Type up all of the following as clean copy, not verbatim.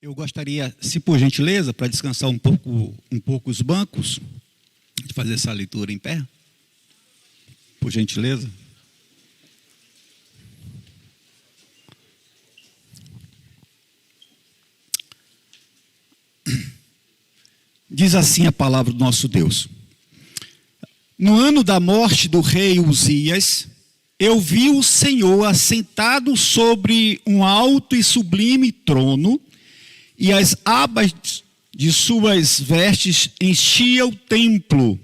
Eu gostaria, se por gentileza, para descansar um pouco os bancos, de fazer essa leitura em pé. Por gentileza. Diz assim a palavra do nosso Deus. No ano da morte do rei Uzias, eu vi o Senhor assentado sobre um alto e sublime trono, e as abas de suas vestes enchiam o templo.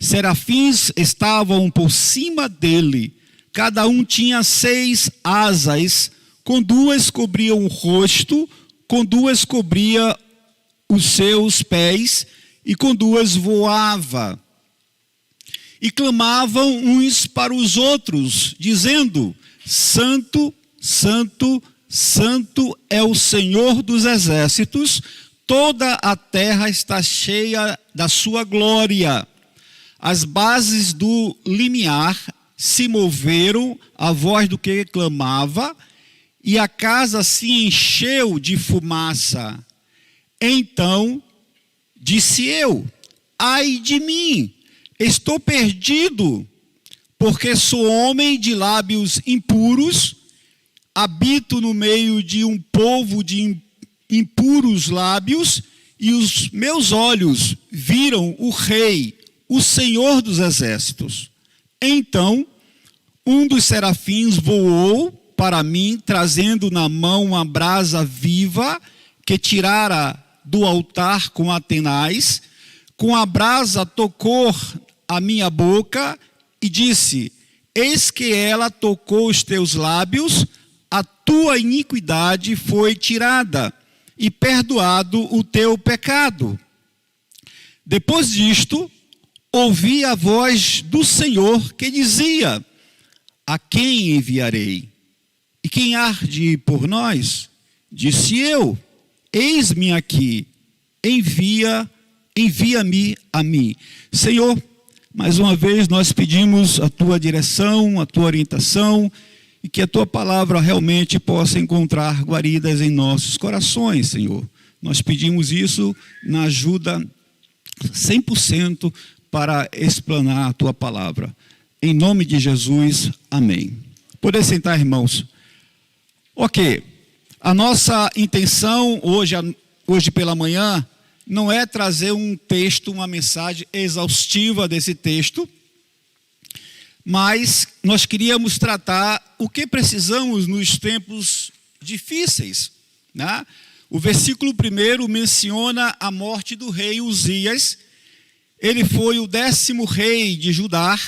Serafins estavam por cima dele, cada um tinha 6 asas, com 2 cobriam o rosto, com 2 cobria os seus pés, e com 2 voava. E clamavam uns para os outros, dizendo: Santo, Santo, Santo é o Senhor dos exércitos, toda a terra está cheia da sua glória. As bases do limiar se moveram à voz do que clamava, e a casa se encheu de fumaça. Então disse eu: ai de mim, estou perdido, porque sou homem de lábios impuros, habito no meio de um povo de impuros lábios, e os meus olhos viram o Rei, o Senhor dos exércitos. Então, um dos serafins voou para mim, trazendo na mão uma brasa viva, que tirara do altar com a tenaz. Com a brasa tocou a minha boca e disse: eis que ela tocou os teus lábios, a tua iniquidade foi tirada, e perdoado o teu pecado. Depois disto, ouvi a voz do Senhor que dizia: a quem enviarei? E quem há de ir por nós? Disse eu: eis-me aqui, envia-me a mim. Senhor, mais uma vez nós pedimos a tua direção, a tua orientação, e que a tua palavra realmente possa encontrar guaridas em nossos corações, Senhor. Nós pedimos isso na ajuda 100% para explanar a tua palavra. Em nome de Jesus, amém. Poder sentar, irmãos. Ok, a nossa intenção hoje pela manhã não é trazer um texto, uma mensagem exaustiva desse texto, mas nós queríamos tratar o que precisamos nos tempos difíceis, né? O versículo 1 menciona a morte do rei Uzias. Ele foi o 10º rei de Judá,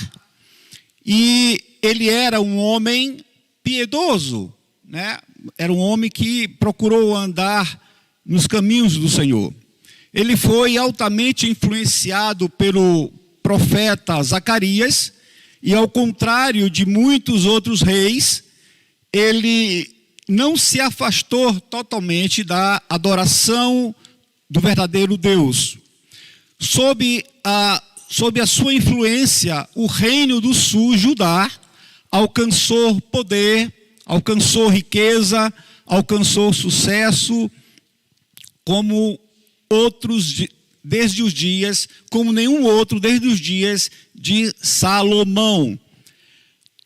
e ele era um homem piedoso, né? Era um homem que procurou andar nos caminhos do Senhor. Ele foi altamente influenciado pelo profeta Zacarias, e ao contrário de muitos outros reis, ele não se afastou totalmente da adoração do verdadeiro Deus. Sob a sua influência, o reino do sul, Judá, alcançou poder, alcançou riqueza, alcançou sucesso, como outros desde os dias, como nenhum outro desde os dias de Salomão.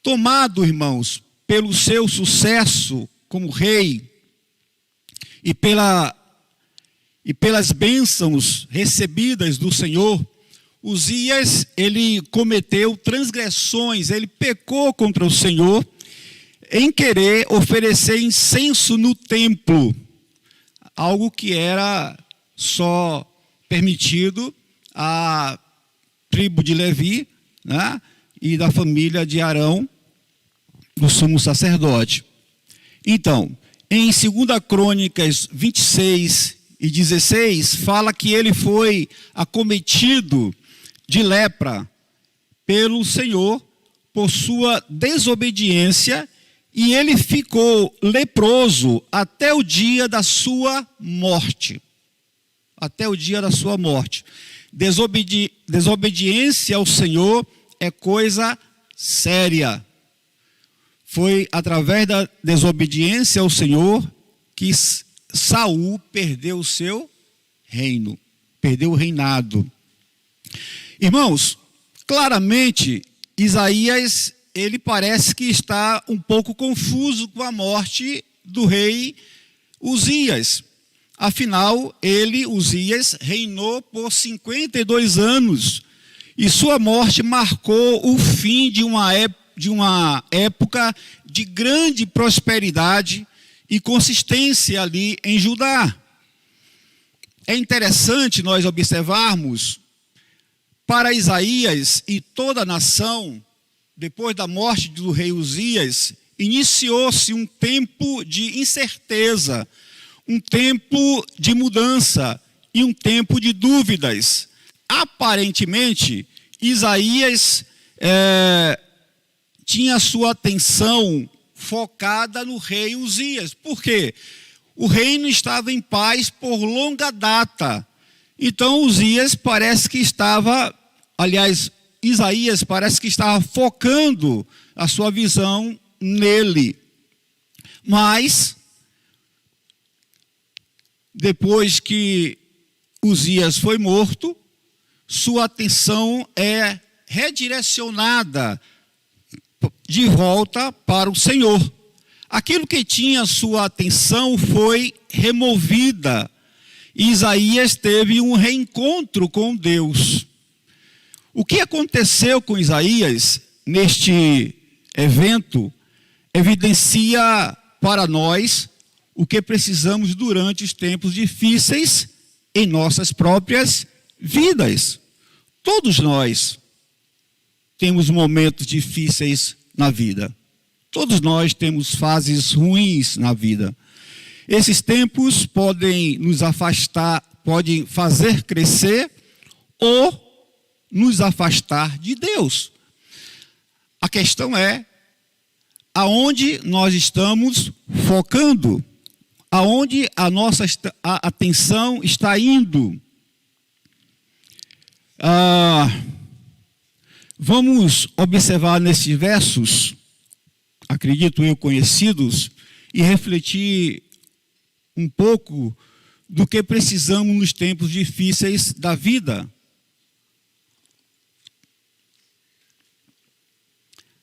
Tomado, irmãos, pelo seu sucesso como rei e pelas bênçãos recebidas do Senhor, Uzias, ele cometeu transgressões, ele pecou contra o Senhor em querer oferecer incenso no templo, algo que era só permitido à tribo de Levi, né, e da família de Arão, do sumo sacerdote. Então, em 2 Crônicas 26 e 16, fala que ele foi acometido de lepra pelo Senhor por sua desobediência, e ele ficou leproso até o dia da sua morte. Até o dia da sua morte. Desobediência ao Senhor é coisa séria. Foi através da desobediência ao Senhor que Saul perdeu o seu reino, perdeu o reinado. Irmãos, claramente, Isaías, ele parece que está um pouco confuso com a morte do rei Uzias. Afinal, Uzias, reinou por 52 anos, e sua morte marcou o fim de uma época de grande prosperidade e consistência ali em Judá. É interessante nós observarmos, para Isaías e toda a nação, depois da morte do rei Uzias, iniciou-se um tempo de incerteza, um tempo de mudança e um tempo de dúvidas. Aparentemente, Isaías tinha sua atenção focada no rei Uzias. Por quê? O reino estava em paz por longa data. Então, Isaías parece que estava focando a sua visão nele. Mas, depois que Uzias foi morto, sua atenção é redirecionada de volta para o Senhor. Aquilo que tinha sua atenção foi removida. Isaías teve um reencontro com Deus. O que aconteceu com Isaías neste evento evidencia para nós o que precisamos durante os tempos difíceis em nossas próprias vidas. Todos nós temos momentos difíceis na vida. Todos nós temos fases ruins na vida. Esses tempos podem nos afastar, podem fazer crescer ou nos afastar de Deus. A questão é aonde nós estamos focando, aonde a nossa atenção está indo. Vamos observar nesses versos, acredito eu, conhecidos, e refletir um pouco do que precisamos nos tempos difíceis da vida.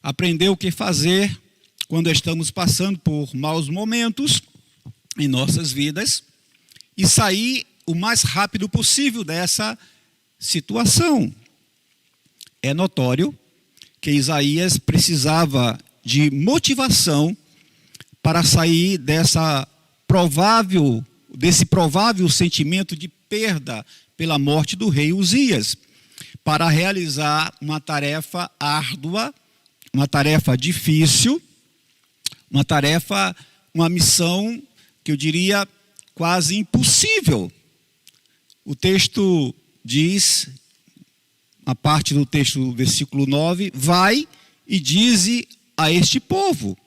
Aprender o que fazer quando estamos passando por maus momentos em nossas vidas e sair o mais rápido possível dessa situação. É notório que Isaías precisava de motivação para sair desse provável sentimento de perda pela morte do rei Uzias, para realizar uma tarefa árdua, uma tarefa difícil, uma missão que eu diria quase impossível. O texto diz, a parte do texto, versículo 9, vai e dize a este povo.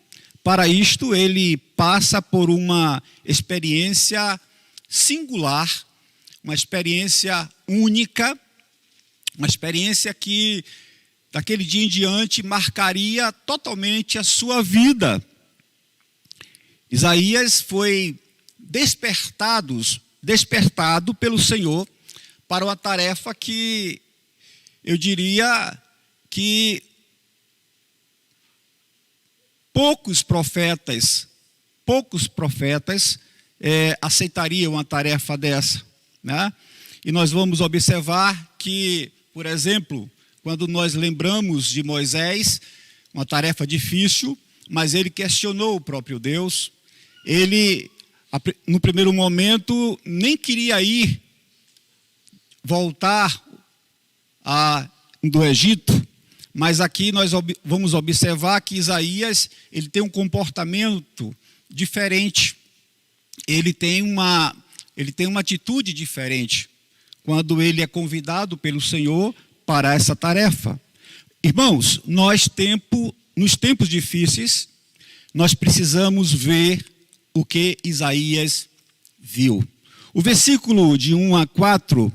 Para isto, ele passa por uma experiência singular, uma experiência única, uma experiência que, daquele dia em diante, marcaria totalmente a sua vida. Isaías foi despertado pelo Senhor para uma tarefa que eu diria que poucos profetas aceitariam uma tarefa dessa, né? E nós vamos observar que, por exemplo, quando nós lembramos de Moisés, uma tarefa difícil, mas ele questionou o próprio Deus. Ele, no primeiro momento, nem queria voltar do Egito, mas aqui nós vamos observar que Isaías, ele tem um comportamento diferente, ele tem uma atitude diferente, quando ele é convidado pelo Senhor para essa tarefa. Irmãos, nos tempos difíceis, nós precisamos ver o que Isaías viu. O versículo de 1 a 4,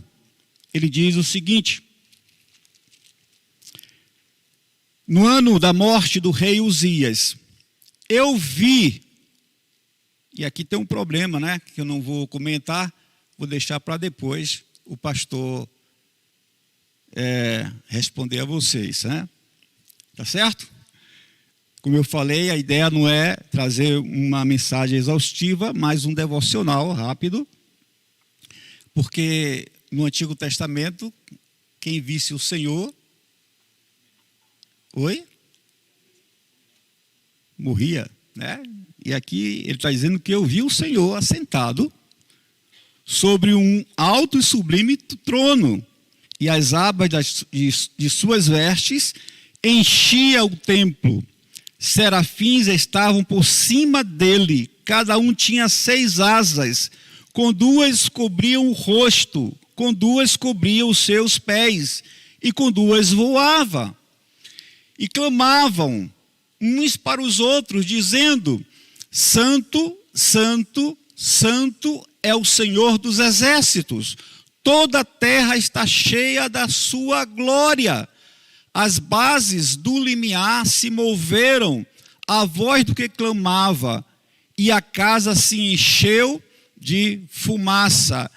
ele diz o seguinte: no ano da morte do rei Uzias, eu vi E aqui tem um problema, né? Que eu não vou comentar, vou deixar para depois o pastor responder a vocês, né? Tá certo? Como eu falei, a ideia não é trazer uma mensagem exaustiva, mas um devocional rápido, porque no Antigo Testamento, quem visse o Senhor, morria, né? E aqui ele está dizendo que eu vi o Senhor assentado sobre um alto e sublime trono, e as abas de suas vestes enchia o templo. Serafins estavam por cima dele, cada um tinha 6 asas, com 2 cobriam o rosto, com 2 cobriam os seus pés, e com 2 voava. E clamavam uns para os outros, dizendo: Santo, Santo, Santo é o Senhor dos exércitos, toda a terra está cheia da sua glória. As bases do limiar se moveram, a voz do que clamava, e a casa se encheu de fumaça.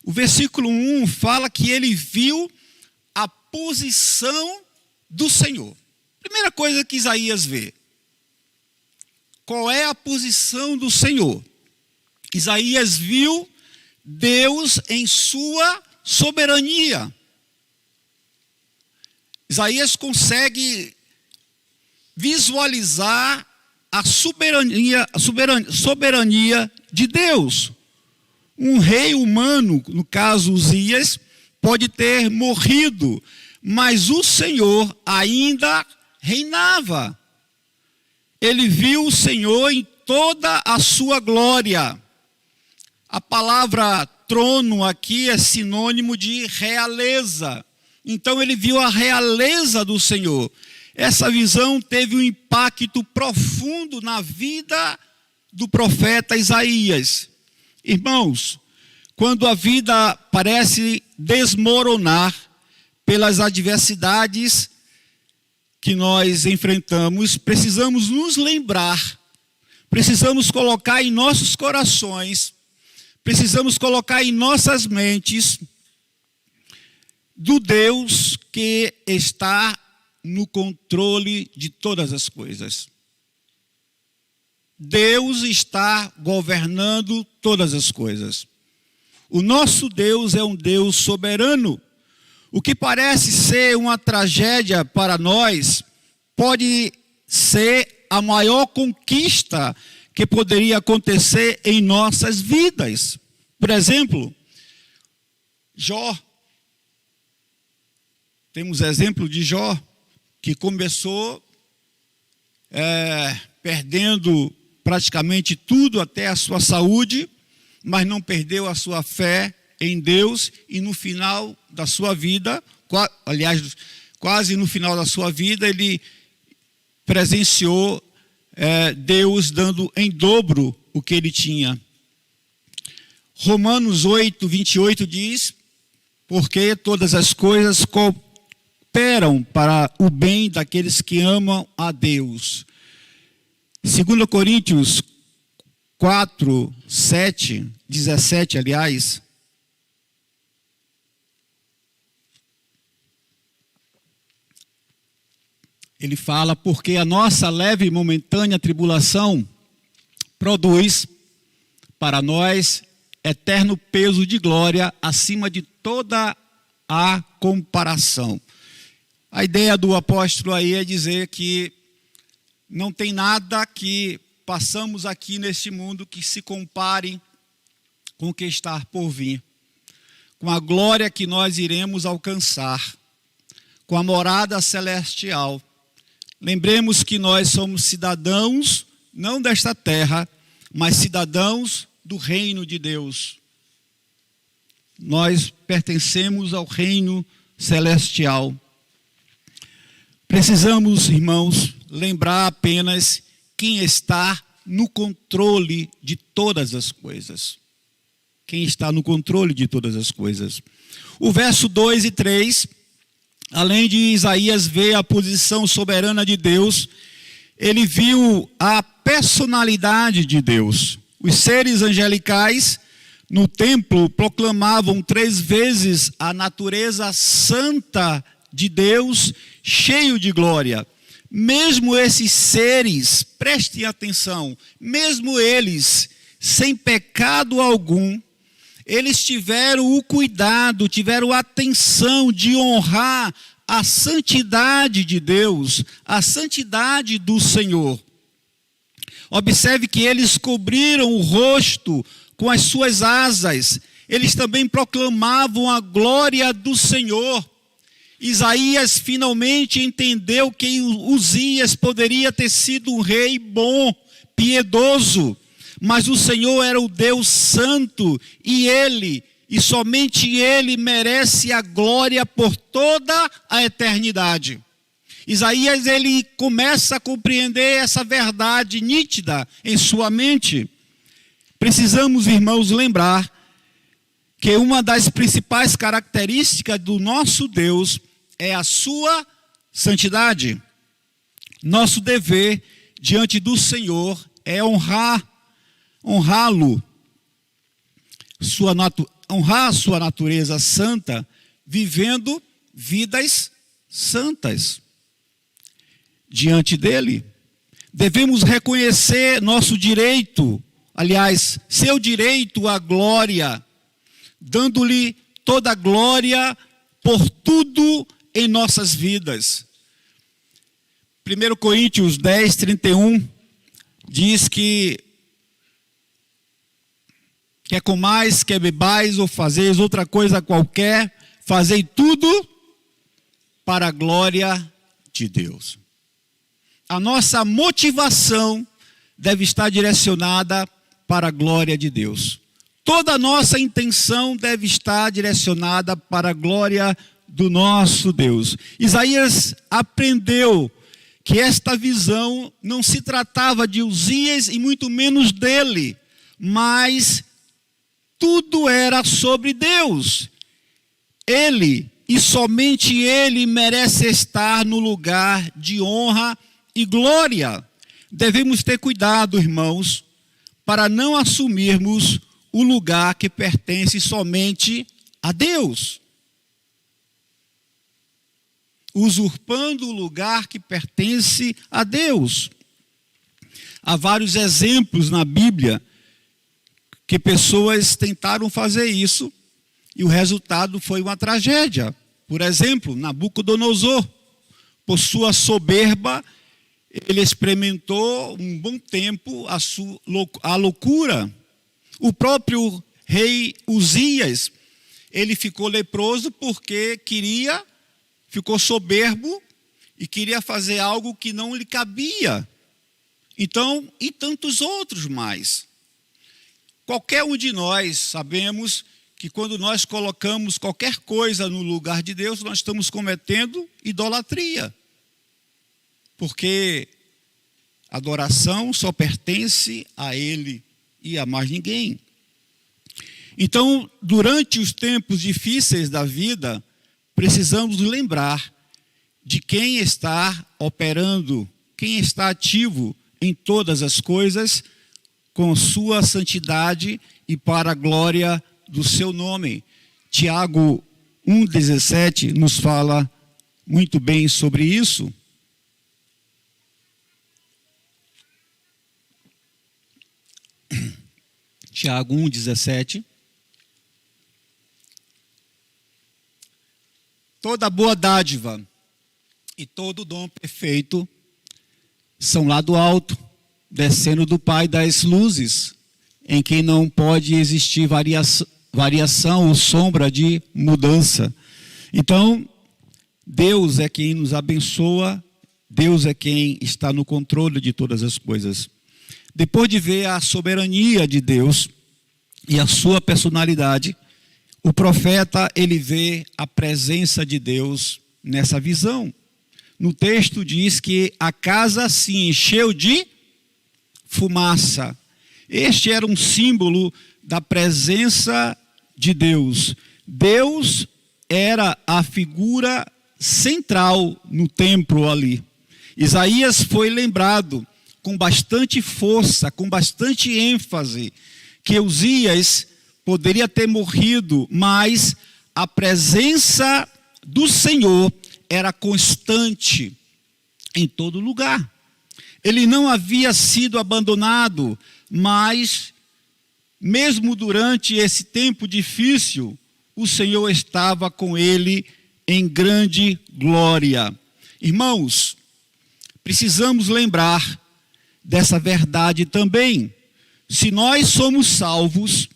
O versículo 1 fala que ele viu a posição do Senhor. Primeira coisa que Isaías vê. Qual é a posição do Senhor? Isaías viu Deus em sua soberania. Isaías consegue visualizar a soberania de Deus. Um rei humano, no caso Uzias, pode ter morrido, mas o Senhor ainda reinava. Ele viu o Senhor em toda a sua glória. A palavra trono aqui é sinônimo de realeza. Então ele viu a realeza do Senhor. Essa visão teve um impacto profundo na vida do profeta Isaías. Irmãos, quando a vida parece desmoronar pelas adversidades que nós enfrentamos, precisamos nos lembrar, precisamos colocar em nossos corações, precisamos colocar em nossas mentes do Deus que está no controle de todas as coisas. Deus está governando todas as coisas. O nosso Deus é um Deus soberano. O que parece ser uma tragédia para nós, pode ser a maior conquista que poderia acontecer em nossas vidas. Por exemplo, Jó. Temos exemplo de Jó, que começou perdendo praticamente tudo, até a sua saúde, mas não perdeu a sua fé em Deus, e no final da sua vida, aliás, quase no final da sua vida, ele presenciou Deus dando em dobro o que ele tinha. Romanos 8, 28 diz: porque todas as coisas cooperam para o bem daqueles que amam a Deus. 2 Coríntios 4, 7, 17, aliás. Ele fala: porque a nossa leve e momentânea tribulação produz para nós eterno peso de glória acima de toda a comparação. A ideia do apóstolo aí é dizer que não tem nada que passamos aqui neste mundo que se compare com o que está por vir, com a glória que nós iremos alcançar, com a morada celestial. Lembremos que nós somos cidadãos, não desta terra, mas cidadãos do reino de Deus. Nós pertencemos ao reino celestial. Precisamos, irmãos, lembrar apenas quem está no controle de todas as coisas. Quem está no controle de todas as coisas. O verso 2 e 3, além de Isaías ver a posição soberana de Deus, ele viu a personalidade de Deus. Os seres angelicais no templo proclamavam 3 vezes a natureza santa de Deus, cheio de glória. Mesmo esses seres, prestem atenção, mesmo eles, sem pecado algum, eles tiveram o cuidado, tiveram a atenção de honrar a santidade de Deus, a santidade do Senhor. Observe que eles cobriram o rosto com as suas asas. Eles também proclamavam a glória do Senhor. Isaías finalmente entendeu que Uzias poderia ter sido um rei bom, piedoso, mas o Senhor era o Deus santo e somente Ele merece a glória por toda a eternidade. Isaías, ele começa a compreender essa verdade nítida em sua mente. Precisamos, irmãos, lembrar que uma das principais características do nosso Deus é a sua santidade. Nosso dever diante do Senhor é honrá-lo, honrar a sua natureza santa, vivendo vidas santas diante dele. Devemos reconhecer nosso direito, aliás, seu direito à glória, dando-lhe toda a glória por tudo em nossas vidas. 1 Coríntios 10, 31 diz que quer comais, quer bebais ou fazeis outra coisa qualquer, fazei tudo para a glória de Deus. A nossa motivação deve estar direcionada para a glória de Deus. Toda a nossa intenção deve estar direcionada para a glória do nosso Deus. Isaías aprendeu que esta visão não se tratava de Uzias e muito menos dele, mas tudo era sobre Deus. Ele, e somente Ele, merece estar no lugar de honra e glória. Devemos ter cuidado, irmãos, para não assumirmos o lugar que pertence somente a Deus, usurpando o lugar que pertence a Deus. Há vários exemplos na Bíblia que pessoas tentaram fazer isso e o resultado foi uma tragédia. Por exemplo, Nabucodonosor, por sua soberba, ele experimentou um bom tempo a loucura. O próprio rei Uzias, ele ficou leproso porque ficou soberbo e queria fazer algo que não lhe cabia. Então, e tantos outros mais. Qualquer um de nós sabemos que quando nós colocamos qualquer coisa no lugar de Deus, nós estamos cometendo idolatria. Porque adoração só pertence a Ele e a mais ninguém. Então, durante os tempos difíceis da vida, precisamos lembrar de quem está operando, quem está ativo em todas as coisas, com sua santidade e para a glória do seu nome. Tiago 1,17 nos fala muito bem sobre isso. Tiago 1,17. Toda boa dádiva e todo dom perfeito são lá do alto, descendo do Pai das luzes, em quem não pode existir variação ou sombra de mudança. Então, Deus é quem nos abençoa, Deus é quem está no controle de todas as coisas. Depois de ver a soberania de Deus e a sua personalidade, o profeta, ele vê a presença de Deus nessa visão. No texto diz que a casa se encheu de fumaça. Este era um símbolo da presença de Deus. Deus era a figura central no templo ali. Isaías foi lembrado com bastante força, com bastante ênfase, que Uzias poderia ter morrido, mas a presença do Senhor era constante em todo lugar. Ele não havia sido abandonado, mas mesmo durante esse tempo difícil, o Senhor estava com ele em grande glória. Irmãos, precisamos lembrar dessa verdade também. Se nós somos salvos,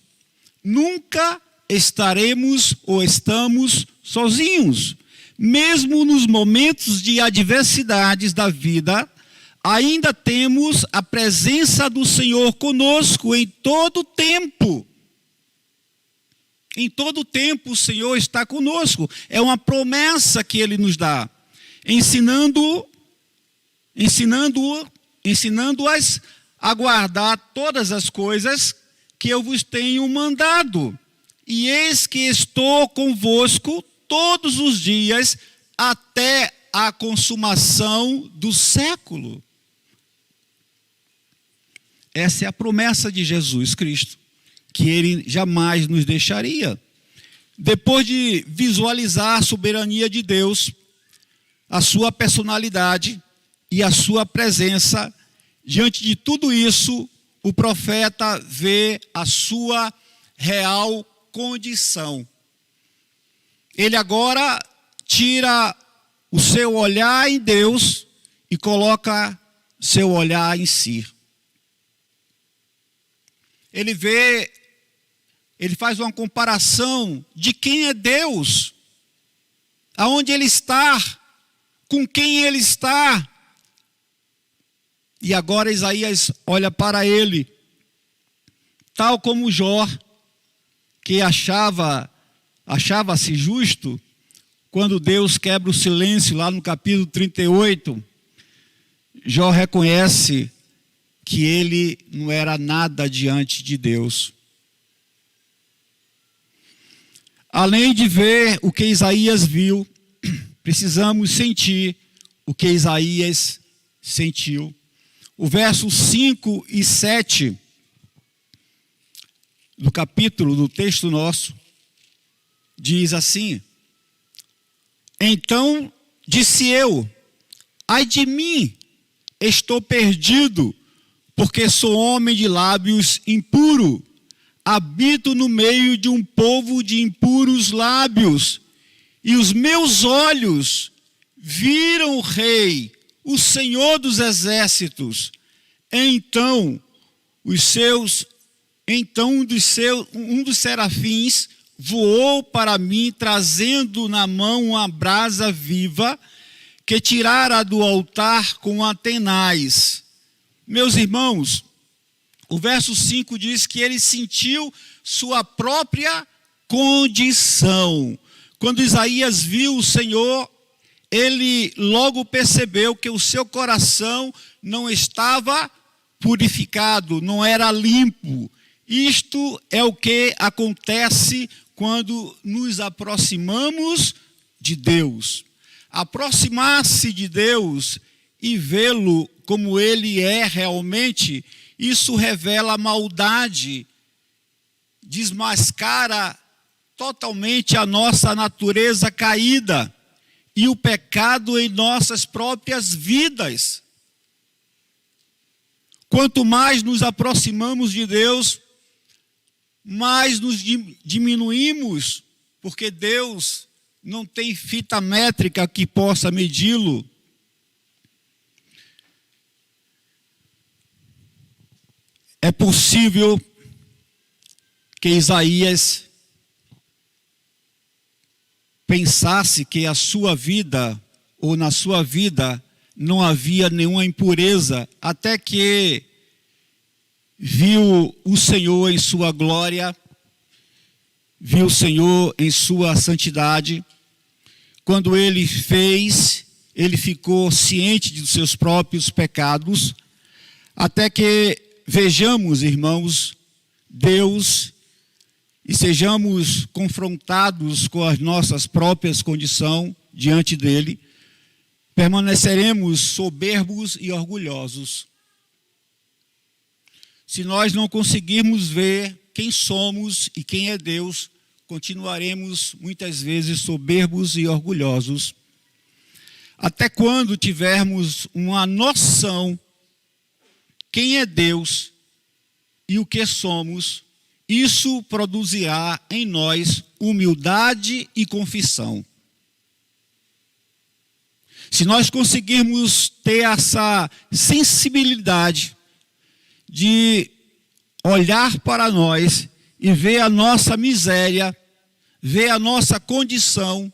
nunca estaremos ou estamos sozinhos. Mesmo nos momentos de adversidades da vida, ainda temos a presença do Senhor conosco em todo tempo. Em todo tempo o Senhor está conosco. É uma promessa que Ele nos dá, ensinando-as a guardar todas as coisas que eu vos tenho mandado. E eis que estou convosco todos os dias até a consumação do século. Essa é a promessa de Jesus Cristo, que Ele jamais nos deixaria. Depois de visualizar a soberania de Deus, a sua personalidade e a sua presença, diante de tudo isso, o profeta vê a sua real condição. Ele agora tira o seu olhar em Deus e coloca seu olhar em si. Ele faz uma comparação de quem é Deus, aonde Ele está, com quem Ele está. E agora Isaías olha para ele, tal como Jó, que achava-se justo, quando Deus quebra o silêncio lá no capítulo 38, Jó reconhece que ele não era nada diante de Deus. Além de ver o que Isaías viu, precisamos sentir o que Isaías sentiu. O verso 5 e 7 do capítulo, do texto nosso, diz assim: Então disse eu, ai de mim, estou perdido, porque sou homem de lábios impuro, habito no meio de um povo de impuros lábios, e os meus olhos viram o Rei, o Senhor dos exércitos. Então um dos serafins voou para mim, trazendo na mão uma brasa viva, que tirara do altar com a tenaz. Meus irmãos, o verso 5 diz que ele sentiu sua própria condição. Quando Isaías viu o Senhor, ele logo percebeu que o seu coração não estava purificado, não era limpo. Isto é o que acontece quando nos aproximamos de Deus. Aproximar-se de Deus e vê-lo como Ele é realmente, isso revela a maldade, desmascara totalmente a nossa natureza caída e o pecado em nossas próprias vidas. Quanto mais nos aproximamos de Deus, mais nos diminuímos, porque Deus não tem fita métrica que possa medi-lo. É possível que Isaías pensasse que a sua vida, ou na sua vida, não havia nenhuma impureza, até que viu o Senhor em sua glória, viu o Senhor em sua santidade. Quando ele fez, ele ficou ciente dos seus próprios pecados, até que vejamos, irmãos, Deus e sejamos confrontados com as nossas próprias condições diante dele, permaneceremos soberbos e orgulhosos. Se nós não conseguirmos ver quem somos e quem é Deus, continuaremos muitas vezes soberbos e orgulhosos. Até quando tivermos uma noção quem é Deus e o que somos, isso produzirá em nós humildade e confissão. Se nós conseguirmos ter essa sensibilidade de olhar para nós e ver a nossa miséria, ver a nossa condição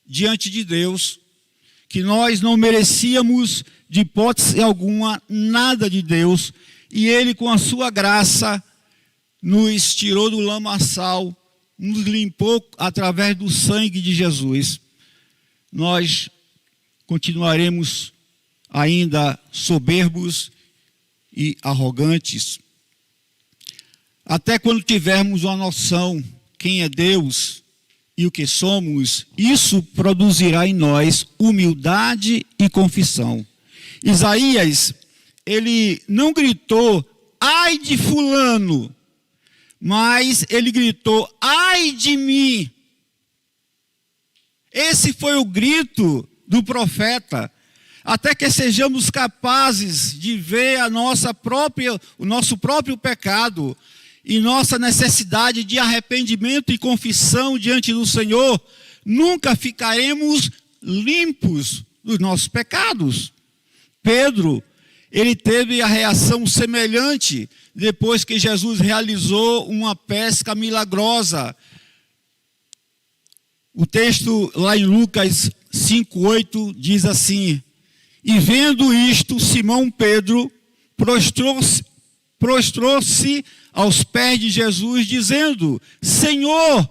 diante de Deus, que nós não merecíamos de hipótese alguma nada de Deus, e Ele com a sua graça nos tirou do lamaçal, nos limpou através do sangue de Jesus. Nós continuaremos ainda soberbos e arrogantes. Até quando tivermos uma noção quem é Deus e o que somos, isso produzirá em nós humildade e confissão. Isaías, ele não gritou, ai de fulano, mas ele gritou, ai de mim. Esse foi o grito do profeta, até que sejamos capazes de ver o nosso próprio pecado e nossa necessidade de arrependimento e confissão diante do Senhor, nunca ficaremos limpos dos nossos pecados. Pedro, ele teve a reação semelhante depois que Jesus realizou uma pesca milagrosa. O texto lá em Lucas 5:8 diz assim: e vendo isto, Simão Pedro prostrou-se aos pés de Jesus, dizendo: Senhor,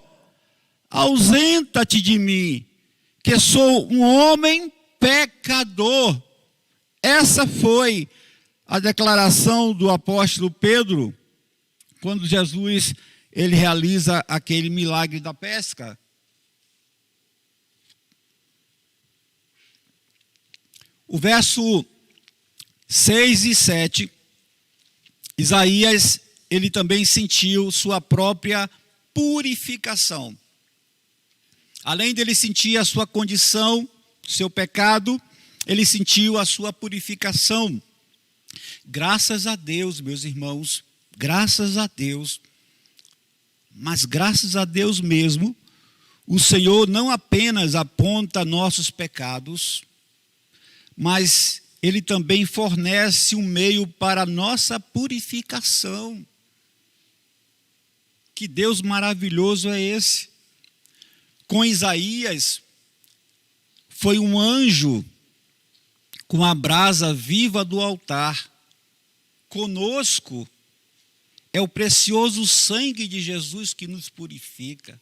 ausenta-te de mim, que sou um homem pecador. Essa foi a declaração do apóstolo Pedro, quando Jesus ele realiza aquele milagre da pesca. O verso 6 e 7, Isaías, ele também sentiu sua própria purificação. Além dele sentir a sua condição, seu pecado, ele sentiu a sua purificação. Graças a Deus, meus irmãos, graças a Deus, mas graças a Deus mesmo, o Senhor não apenas aponta nossos pecados, mas Ele também fornece um meio para a nossa purificação. Que Deus maravilhoso é esse? Com Isaías, foi um anjo com a brasa viva do altar. Conosco, é o precioso sangue de Jesus que nos purifica.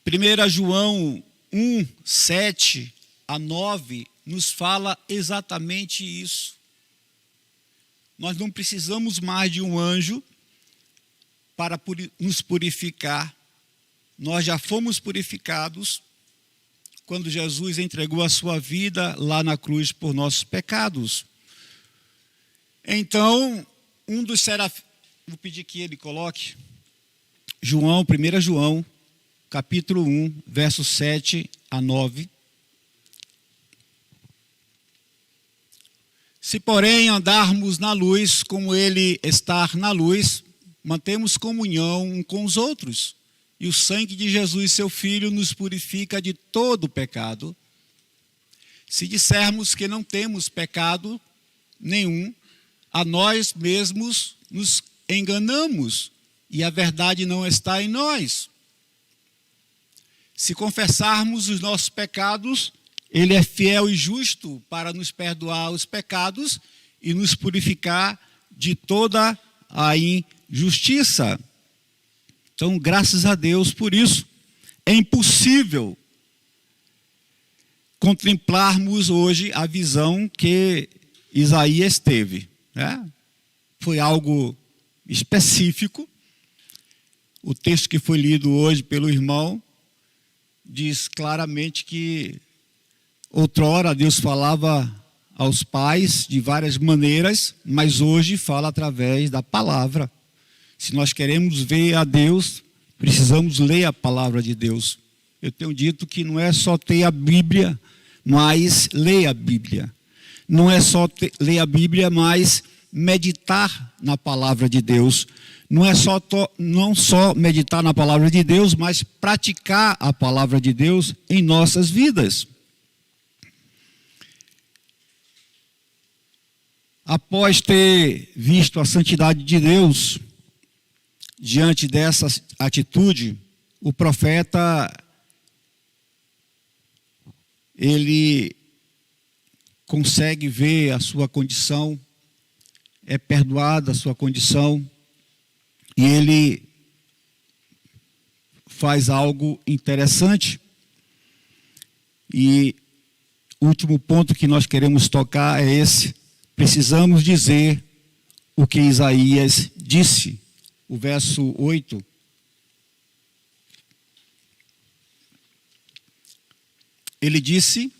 1 João 1, 7 a 9 nos fala exatamente isso. Nós não precisamos mais de um anjo para nos purificar. Nós já fomos purificados quando Jesus entregou a sua vida lá na cruz por nossos pecados. Então, um dos serafins, vou pedir que ele coloque, 1 João, capítulo 1, versos 7 a 9. Se, porém, andarmos na luz, como Ele está na luz, mantemos comunhão um com os outros, e o sangue de Jesus, seu Filho, nos purifica de todo pecado. Se dissermos que não temos pecado nenhum, a nós mesmos nos enganamos, e a verdade não está em nós. Se confessarmos os nossos pecados, Ele é fiel e justo para nos perdoar os pecados e nos purificar de toda a injustiça. Então, graças a Deus por isso. É impossível contemplarmos hoje a visão que Isaías teve, né? Foi algo específico. O texto que foi lido hoje pelo irmão diz claramente que outrora Deus falava aos pais de várias maneiras, mas hoje fala através da palavra. Se nós queremos ver a Deus, precisamos ler a palavra de Deus. Eu tenho dito que não é só ter a Bíblia, mas ler a Bíblia. Não é só ler a Bíblia, mas meditar na palavra de Deus. Não só meditar na palavra de Deus, mas praticar a palavra de Deus em nossas vidas. Após ter visto a santidade de Deus, diante dessa atitude, o profeta, ele consegue ver a sua condição, é perdoada a sua condição, e ele faz algo interessante. E o último ponto que nós queremos tocar é esse. Precisamos dizer o que Isaías disse. O verso 8. Ele disse: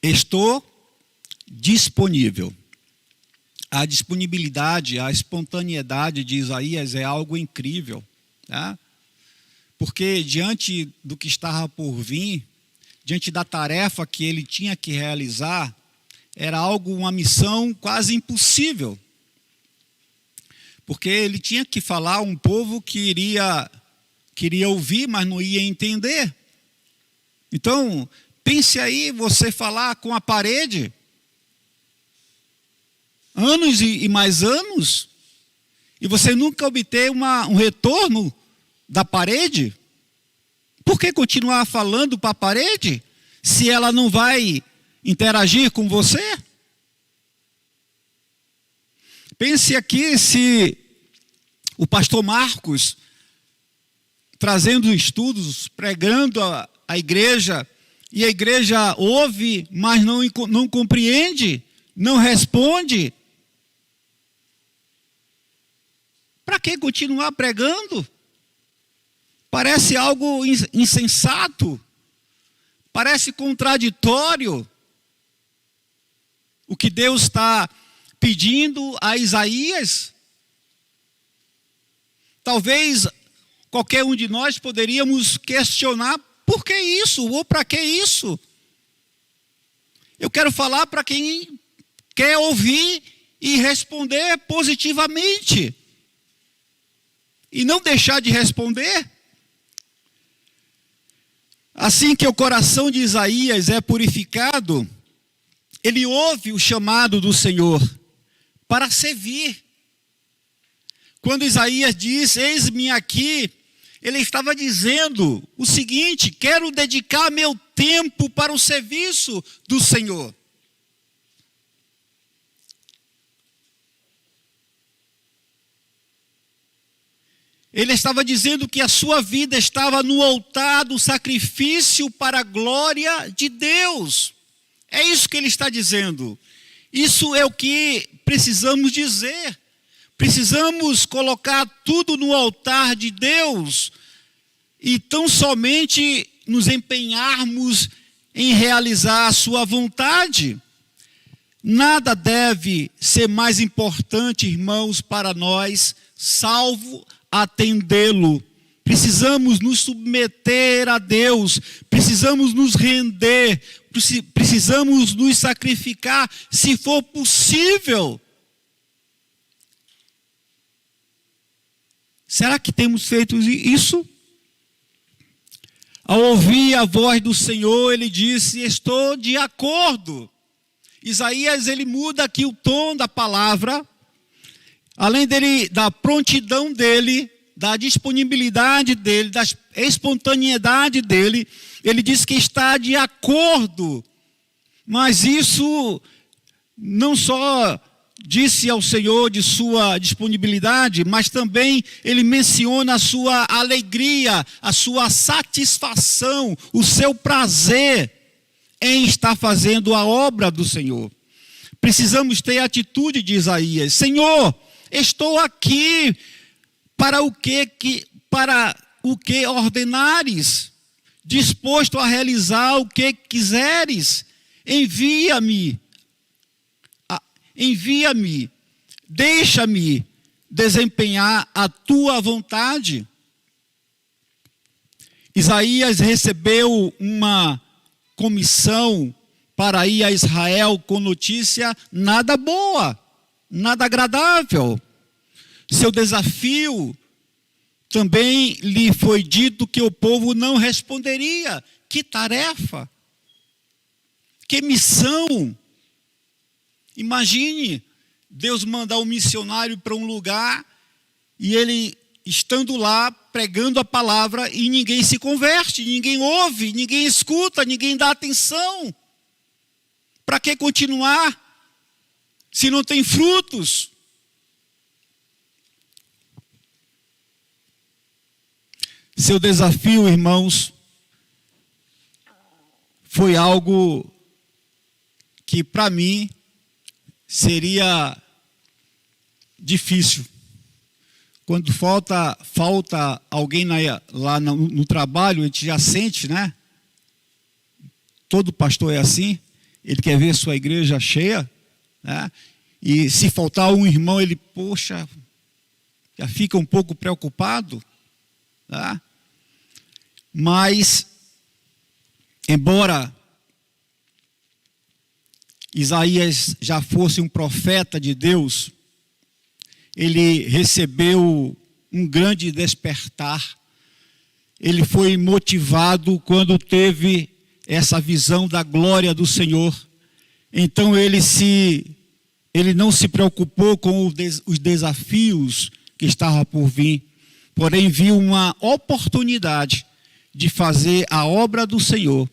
estou disponível. A disponibilidade, a espontaneidade de Isaías é algo incrível, tá? Porque diante do que estava por vir, diante da tarefa que ele tinha que realizar, era algo, uma missão quase impossível. Porque ele tinha que falar a um povo que queria ouvir, mas não ia entender. Então, pense aí, você falar com a parede, anos e mais anos, e você nunca obter um retorno da parede. Por que continuar falando para a parede, se ela não vai interagir com você? Pense aqui se o pastor Marcos, trazendo estudos, pregando a igreja, e a igreja ouve, mas não compreende, não responde. Para que continuar pregando? Parece algo insensato, parece contraditório o que Deus está pedindo a Isaías. Talvez qualquer um de nós poderíamos questionar: por que isso? Ou para que isso? Eu quero falar para quem quer ouvir e responder positivamente, e não deixar de responder. Assim que o coração de Isaías é purificado, ele ouve o chamado do Senhor para servir. Quando Isaías diz: eis-me aqui, ele estava dizendo o seguinte: quero dedicar meu tempo para o serviço do Senhor. Ele estava dizendo que a sua vida estava no altar do sacrifício para a glória de Deus. É isso que ele está dizendo. Isso é o que precisamos dizer. Precisamos colocar tudo no altar de Deus e tão somente nos empenharmos em realizar a sua vontade. Nada deve ser mais importante, irmãos, para nós, salvo atendê-lo. Precisamos nos submeter a Deus, precisamos nos render, precisamos nos sacrificar, se for possível. Será que temos feito isso? Ao ouvir a voz do Senhor, ele disse: estou de acordo. Isaías, ele muda aqui o tom da palavra. Além da prontidão dele, da disponibilidade dele, da espontaneidade dele, ele diz que está de acordo. Mas isso não só disse ao Senhor de sua disponibilidade, mas também ele menciona a sua alegria, a sua satisfação, o seu prazer em estar fazendo a obra do Senhor. Precisamos ter a atitude de Isaías: Senhor, estou aqui para o que ordenares, disposto a realizar o que quiseres. envia-me, envia-me, deixa-me desempenhar a tua vontade. Isaías recebeu uma comissão para ir a Israel com notícia nada boa, nada agradável. Seu desafio também lhe foi dito que o povo não responderia. Que tarefa, que missão. Imagine Deus mandar um missionário para um lugar e ele estando lá pregando a palavra e ninguém se converte, ninguém ouve, ninguém escuta, ninguém dá atenção. Para que continuar se não tem frutos? Seu desafio, irmãos, foi algo que para mim seria difícil. Quando falta alguém lá no trabalho, a gente já sente, né? Todo pastor é assim, ele quer ver sua igreja cheia, né? E se faltar um irmão, ele, poxa, já fica um pouco preocupado, tá? Mas, embora Isaías já fosse um profeta de Deus, ele recebeu um grande despertar. Ele foi motivado quando teve essa visão da glória do Senhor. Então ele não se preocupou com os desafios que estavam por vir, porém viu uma oportunidade de fazer a obra do Senhor,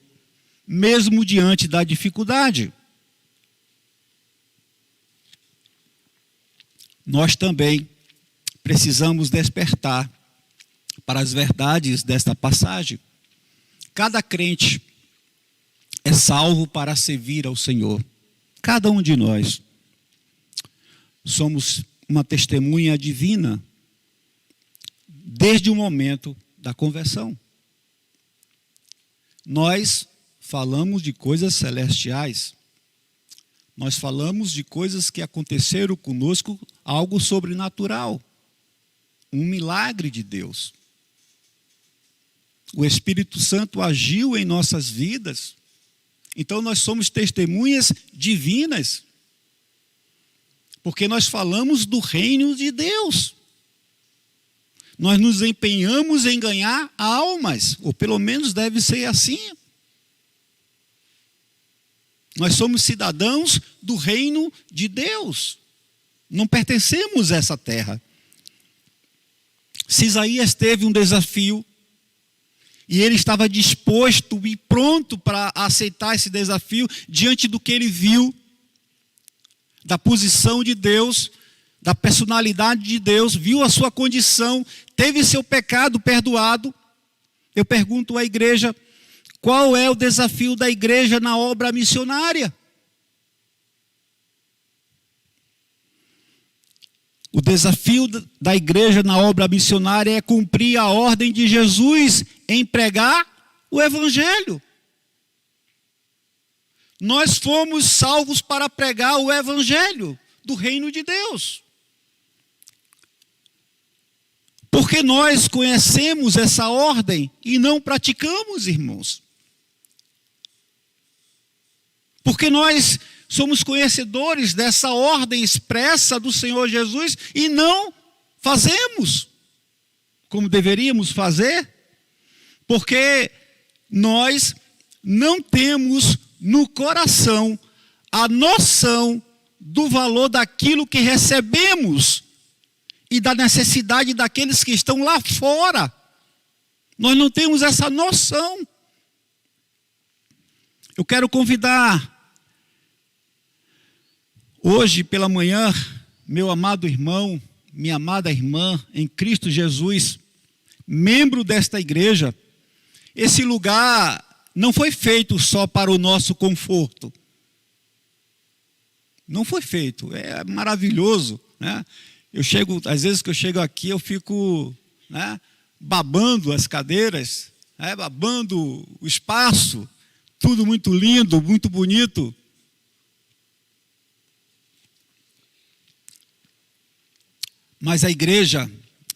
mesmo diante da dificuldade. Nós também precisamos despertar para as verdades desta passagem. Cada crente é salvo para servir ao Senhor. Cada um de nós somos uma testemunha divina desde o momento da conversão. Nós falamos de coisas celestiais. Nós falamos de coisas que aconteceram conosco, algo sobrenatural, um milagre de Deus. O Espírito Santo agiu em nossas vidas, então nós somos testemunhas divinas, porque nós falamos do reino de Deus. Nós nos empenhamos em ganhar almas, ou pelo menos deve ser assim. Nós somos cidadãos do reino de Deus. Não pertencemos a essa terra. Se Isaías teve um desafio, e ele estava disposto e pronto para aceitar esse desafio, diante do que ele viu, da posição de Deus, da personalidade de Deus, viu a sua condição, teve seu pecado perdoado. Eu pergunto à igreja, qual é o desafio da igreja na obra missionária? O desafio da igreja na obra missionária é cumprir a ordem de Jesus em pregar o Evangelho. Nós fomos salvos para pregar o Evangelho do reino de Deus. Porque nós conhecemos essa ordem e não praticamos, irmãos. Porque nós somos conhecedores dessa ordem expressa do Senhor Jesus e não fazemos como deveríamos fazer, porque nós não temos no coração a noção do valor daquilo que recebemos e da necessidade daqueles que estão lá fora. Nós não temos essa noção. Eu quero convidar hoje pela manhã, meu amado irmão, minha amada irmã em Cristo Jesus, membro desta igreja. Esse lugar não foi feito só para o nosso conforto. Não foi feito, é maravilhoso, né? Às vezes que eu chego aqui, eu fico, né, babando as cadeiras, babando o espaço, tudo muito lindo, muito bonito. Mas a igreja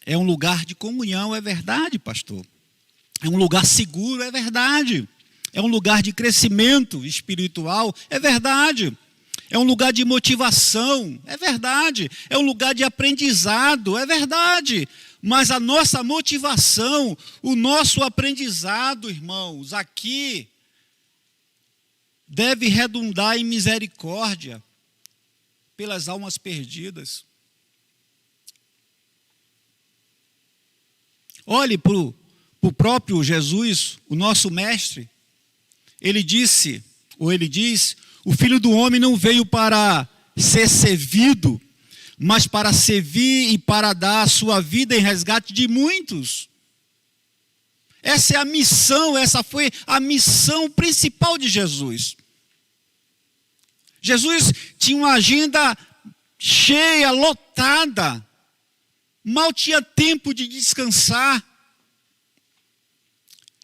é um lugar de comunhão, é verdade, pastor. É um lugar seguro, é verdade. É um lugar de crescimento espiritual, é verdade. É um lugar de motivação, é verdade. É um lugar de aprendizado, é verdade. Mas a nossa motivação, o nosso aprendizado, irmãos, aqui deve redundar em misericórdia pelas almas perdidas. Olhe para o próprio Jesus, o nosso mestre. Ele disse, ou ele diz, o Filho do Homem não veio para ser servido, mas para servir e para dar a sua vida em resgate de muitos. Essa é a missão, essa foi a missão principal de Jesus. Jesus tinha uma agenda cheia, lotada. Mal tinha tempo de descansar.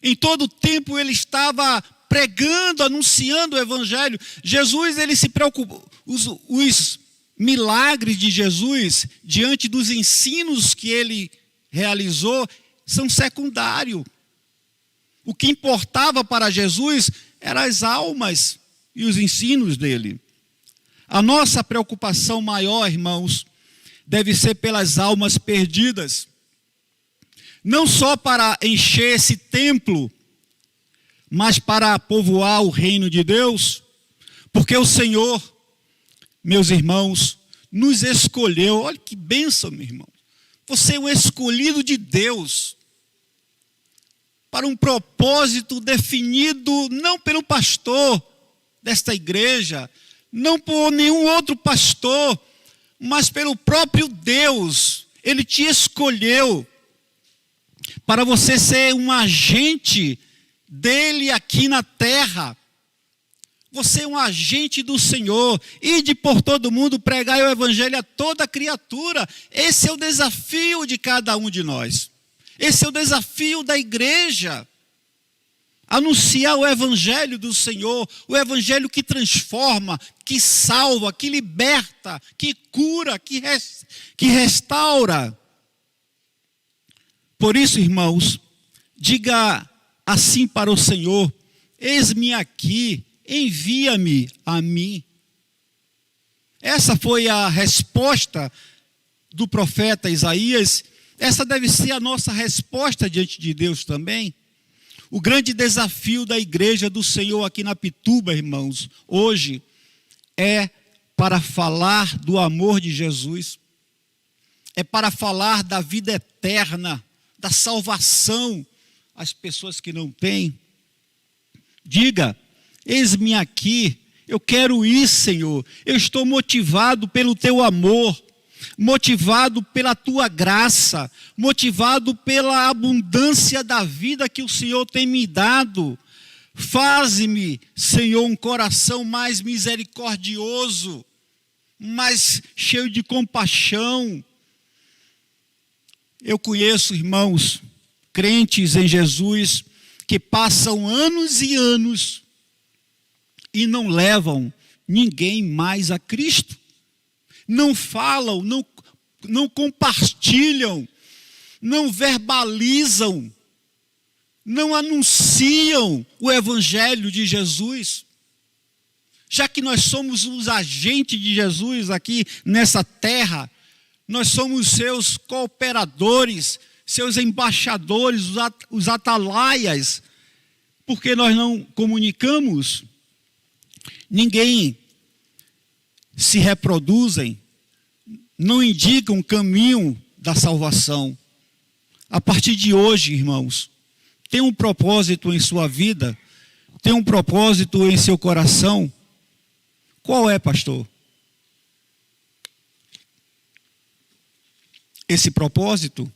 Em todo o tempo ele estava pregando, anunciando o evangelho. Jesus, ele se preocupa, os milagres de Jesus, diante dos ensinos que ele realizou, são secundários. O que importava para Jesus eram as almas e os ensinos dele. A nossa preocupação maior, irmãos, deve ser pelas almas perdidas. Não só para encher esse templo, mas para povoar o reino de Deus, porque o Senhor, meus irmãos, nos escolheu. Olha que bênção, meu irmão. Você é um escolhido de Deus para um propósito definido não pelo pastor desta igreja, não por nenhum outro pastor, mas pelo próprio Deus. Ele te escolheu para você ser um agente dele aqui na terra. Você é um agente do Senhor. Ide por todo mundo, pregai o evangelho a toda criatura. Esse é o desafio de cada um de nós. Esse é o desafio da igreja. Anunciar o evangelho do Senhor, o evangelho que transforma, que salva, que liberta, que cura, que restaura. Por isso, irmãos, diga assim para o Senhor: eis-me aqui, envia-me a mim. Essa foi a resposta do profeta Isaías. Essa deve ser a nossa resposta diante de Deus também. O grande desafio da igreja do Senhor aqui na Pituba, irmãos, hoje, é para falar do amor de Jesus. É para falar da vida eterna, da salvação às pessoas que não têm. Diga: eis-me aqui, eu quero ir, Senhor. Eu estou motivado pelo teu amor, motivado pela tua graça, motivado pela abundância da vida que o Senhor tem me dado. Faze-me, Senhor, um coração mais misericordioso, mais cheio de compaixão. Eu conheço, irmãos, crentes em Jesus, que passam anos e anos e não levam ninguém mais a Cristo. Não falam, não compartilham, não verbalizam, não anunciam o evangelho de Jesus. Já que nós somos os agentes de Jesus aqui nessa terra, nós somos seus cooperadores, seus embaixadores, os atalaias. Porque nós não comunicamos, ninguém se reproduzem, não indicam o caminho da salvação. A partir de hoje, irmãos, tem um propósito em sua vida, tem um propósito em seu coração. Qual é, pastor? Esse propósito,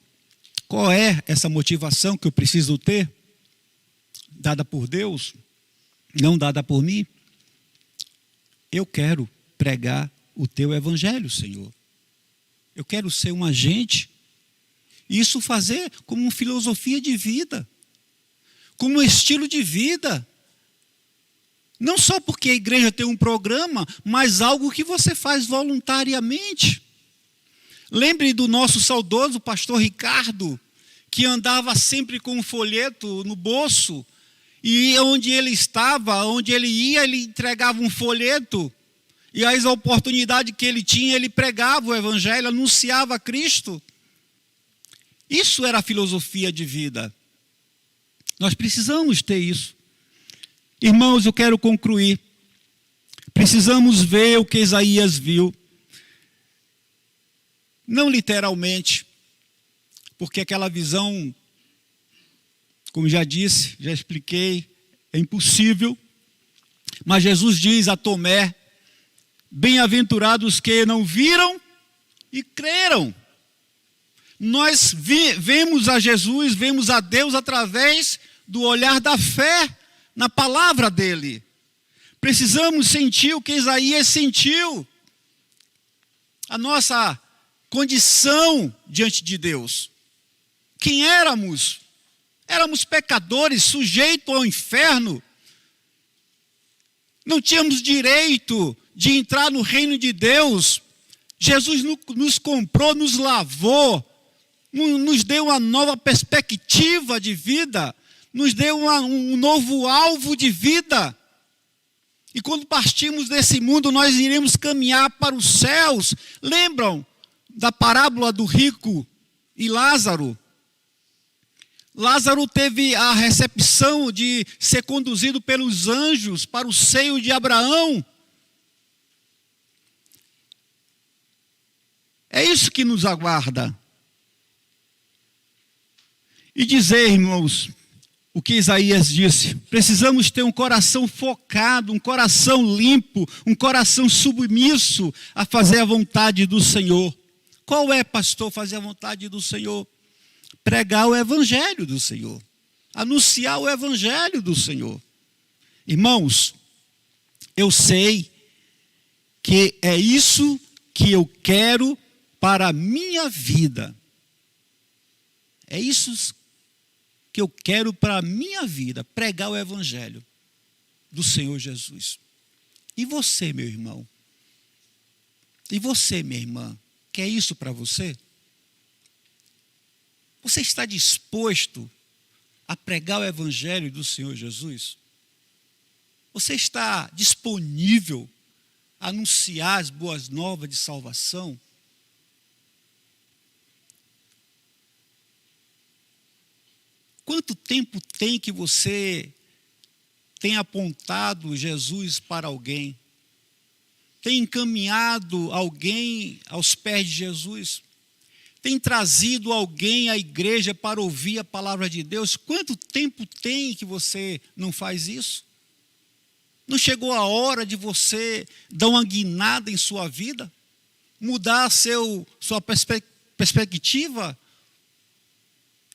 qual é essa motivação que eu preciso ter? Dada por Deus, não dada por mim? Eu quero pregar o teu evangelho, Senhor. Eu quero ser um agente. Isso fazer como uma filosofia de vida, como um estilo de vida. Não só porque a igreja tem um programa, mas algo que você faz voluntariamente. Lembre do nosso saudoso pastor Ricardo, que andava sempre com um folheto no bolso, e onde ele estava, onde ele ia, ele entregava um folheto, e as oportunidades que ele tinha, ele pregava o evangelho, anunciava Cristo. Isso era a filosofia de vida. Nós precisamos ter isso. Irmãos, eu quero concluir. Precisamos ver o que Isaías viu. Não literalmente, porque aquela visão, como já disse, já expliquei, é impossível. Mas Jesus diz a Tomé: bem-aventurados que não viram e creram. Nós vemos a Jesus, vemos a Deus através do olhar da fé na palavra dele. Precisamos sentir o que Isaías sentiu. A nossa condição diante de Deus. Quem éramos? Éramos pecadores, sujeitos ao inferno. Não tínhamos direito de entrar no reino de Deus. Jesus nos comprou, nos lavou, nos deu uma nova perspectiva de vida, nos deu um novo alvo de vida. E quando partimos desse mundo, nós iremos caminhar para os céus. Lembram da parábola do rico e Lázaro? Lázaro teve a recepção de ser conduzido pelos anjos para o seio de Abraão. É isso que nos aguarda. E dizer, irmãos, o que Isaías disse: precisamos ter um coração focado, um coração limpo, um coração submisso a fazer a vontade do Senhor. Qual é, pastor, fazer a vontade do Senhor? Pregar o evangelho do Senhor, anunciar o evangelho do Senhor. Irmãos, eu sei que é isso que eu quero para a minha vida. É isso que eu quero para a minha vida, pregar o evangelho do Senhor Jesus. E você, meu irmão? E você, minha irmã? Quer isso para você? Você está disposto a pregar o evangelho do Senhor Jesus? Você está disponível a anunciar as boas novas de salvação? Quanto tempo tem que você tem apontado Jesus para alguém? Tem encaminhado alguém aos pés de Jesus? Tem trazido alguém à igreja para ouvir a palavra de Deus? Quanto tempo tem que você não faz isso? Não chegou a hora de você dar uma guinada em sua vida? Mudar sua perspectiva?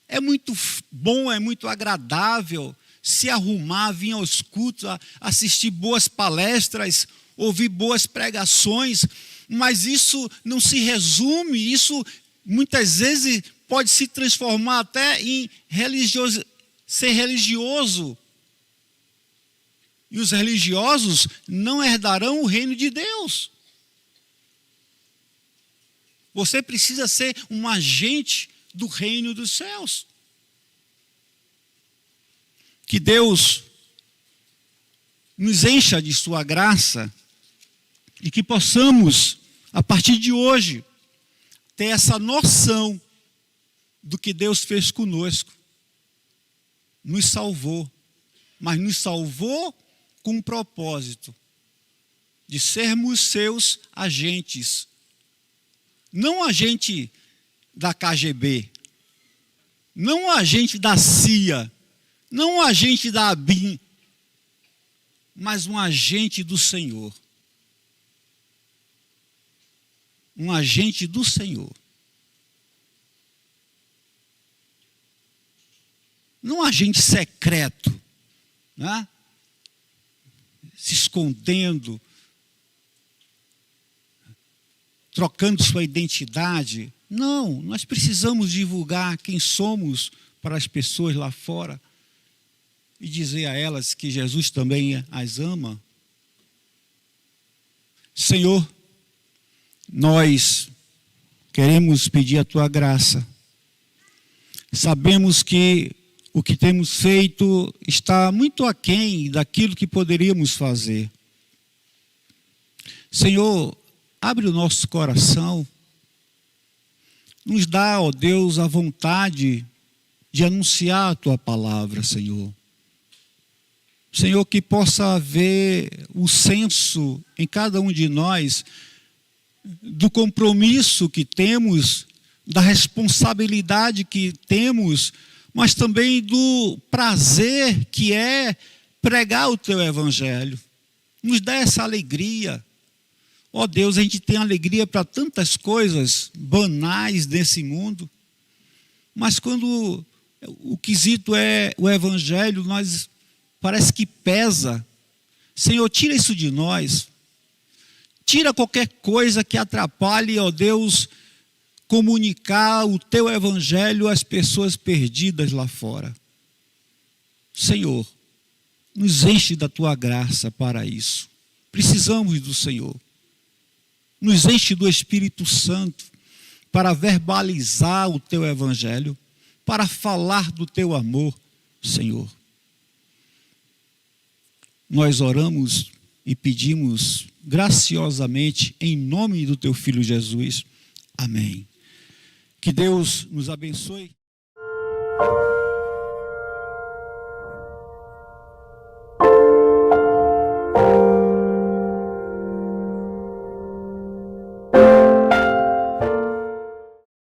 É muito bom, é muito agradável se arrumar, vir aos cultos, assistir boas palestras, ouvir boas pregações, mas isso não se resume, isso muitas vezes pode se transformar até em ser religioso. E os religiosos não herdarão o reino de Deus. Você precisa ser um agente do reino dos céus. Que Deus nos encha de sua graça e que possamos, a partir de hoje, ter essa noção do que Deus fez conosco. Nos salvou, mas nos salvou com um propósito de sermos seus agentes. Não agente da KGB, não agente da CIA, não agente da ABIN, mas um agente do Senhor. Um agente do Senhor. Não um agente secreto, né? Se escondendo, trocando sua identidade. Não, nós precisamos divulgar quem somos para as pessoas lá fora. e dizer a elas que Jesus também as ama? Senhor, nós queremos pedir a tua graça. Sabemos que o que temos feito está muito aquém daquilo que poderíamos fazer. Senhor, abre o nosso coração. Nos dá, ó Deus, a vontade de anunciar a tua palavra, Senhor. Senhor, que possa haver o senso em cada um de nós do compromisso que temos, da responsabilidade que temos, mas também do prazer que é pregar o teu evangelho. Nos dá essa alegria. Ó Deus, a gente tem alegria para tantas coisas banais desse mundo, mas quando o quesito é o evangelho, nós parece que pesa. Senhor, tira isso de nós. Tira qualquer coisa que atrapalhe, ó Deus, comunicar o teu evangelho às pessoas perdidas lá fora. Senhor, nos enche da tua graça para isso. Precisamos do Senhor. Nos enche do Espírito Santo para verbalizar o teu evangelho, para falar do teu amor, Senhor. Nós oramos e pedimos graciosamente em nome do teu Filho Jesus. Amém. Que Deus nos abençoe.